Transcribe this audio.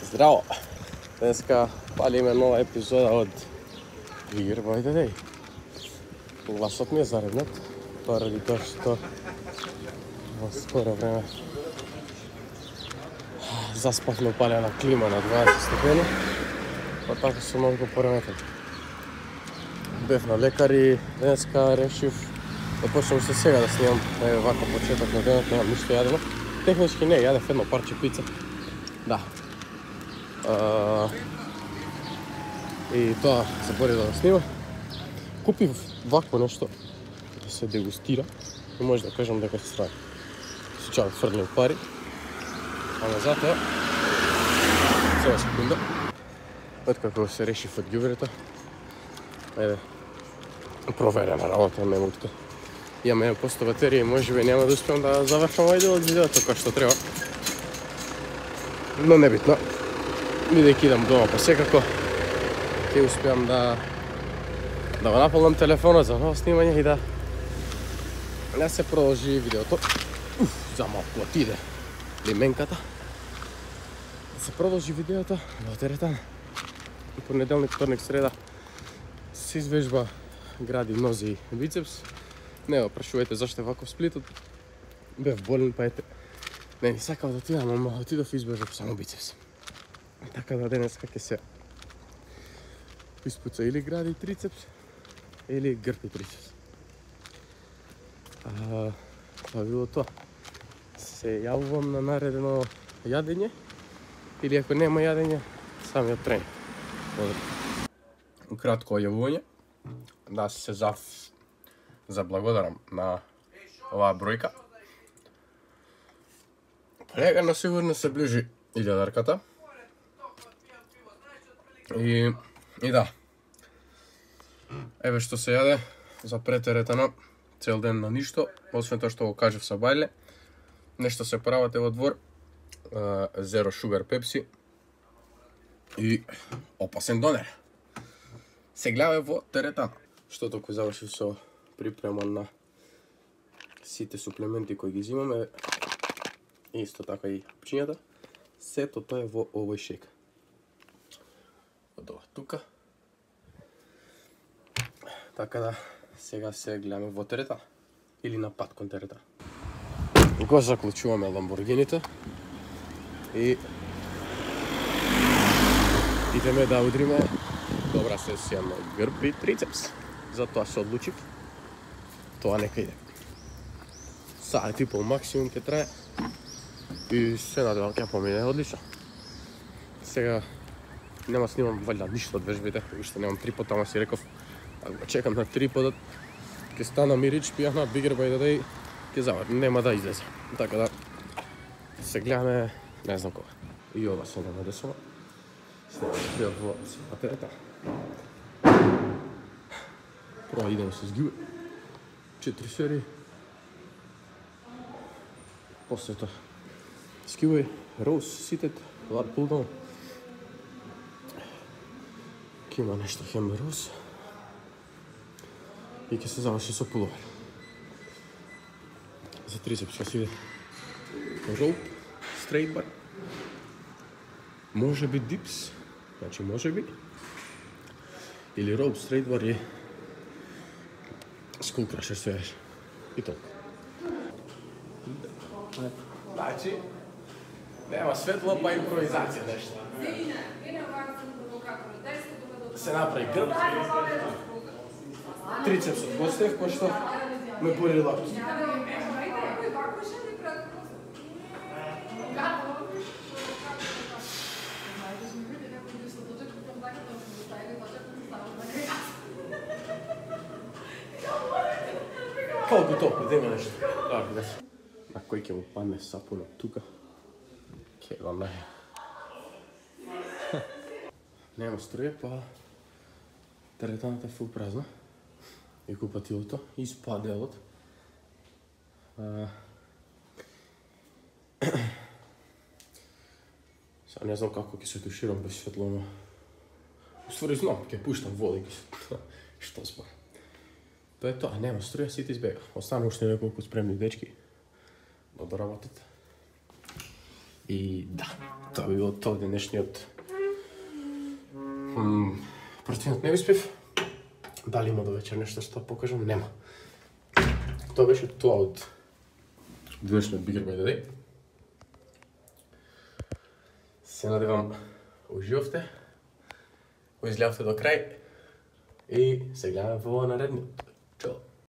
Zdravo! Dneska palime nova epizoda od Igre by the Day. Glasot mi je zarednat, pоради тоа што во скоро време заспавме упалена клима на 20 степени, па така сум малку пореметен. Бев на лекар и денеска решив да почнем уште сега да снимам, вака почеток на денот, немам ништо јадено. Технички не, јадев едно парче пица. Да. И тоа заборев да снима. Купив вакво нешто да се дегустира и може да кажам дека се страви. Случајно фрлим пари, ама затоа сега секунда. Откако се решив од ѓубрето, ајде проверена работа на мутката. Имаме 1% батерија и можеби нема да успеам да завршам овој дел од видеото како што треба. Но небитно. Бидејќи идам дома па секако ќе успеам да го наполнам телефонот за ново снимање и да се продолжи видеото. За малку отиде лименката. Да се продолжи видеото во теретана. И понеделник, вторник, среда се извежба гради нози и бицепс. Не го прашувајте зашто е ваков сплитот. Бев болен, па ете. Не ни сакав да отидам, ама отидов и извежбав само бицепс. Така да денеска ќе се испуца или гради трицепс, или грб и трицепс. Тоа било тоа. Се јавувам на наредено јадење, или ако нема јадење, самиот тренинг. Кратко јавување, да се заблагодарам на оваа бројка. Легарно сигурно се ближи 1000-арката. И да. Еве што се јаде за претеретано цел ден на ништо, освен тоа што го кажав са бајле. Нешто се правате во двор, Zero Sugar Pepsi и опасен донер. Се гледаме во теретано. Што току завршив со припрема на сите суплементи кои ги взимаме, исто така и пчињата. Сето тоа е во овој шек. Од ова тука. Така да, сега се гледаме во терета. Или на пат кон терета. Го заклучуваме ламборгините. И идеме да удриме добра сесија на грб и трицепс. Затоа се одлучив. Тоа нека иде. Саат и пол максимум ќе трае. И се надевам ќе помине одлично. Сега нема снимам валјда ништо од вежбите, уште немам трипод, ама си реков ако го чекам на триподот, ќе станам и рич пијана, Bigger by the Day, ќе завршам, нема да излезе. Така да се гледаме, не знам кога. И ова се нема десува. Сега во терета. Прво идем со згибе. 4 серии. После тоа скивај, роуз, ситет, лад пулдаун. Ке има нешто хем роуз. И ќе се заврши со пуловер. За трицепс ќе се иде роуп, стрейт бар. Може би дипс, значи може би. Или роуп, стрейт бар и скул крашер свееш. И толку. Значи, нема светло, па импровизација нешто. Се направи грб. Трицепсот го стев, пошто ме боли лапки. Колку толку, да има нешто. На кој ќе му падне сапунот тука, ќе го наје. Нема струја, па теретаната е фул празна. И купатилото, и спаделот. Сега не знам како ќе се туширам без светло, но уствари знам, ќе пуштам вода и ќе се... Што спа? Тоа е тоа, нема струја, сите избега. Остана уште неколку спремни дечки да доработат. И да, тоа би било тоа денешниот противниот неуспев. Дали има до вечер нешто што покажам? Нема. Тоа беше тоа од денешниот Bigger by the Day. Се надевам уживавте, го изгледавте до крај и се гледаме во наредниот.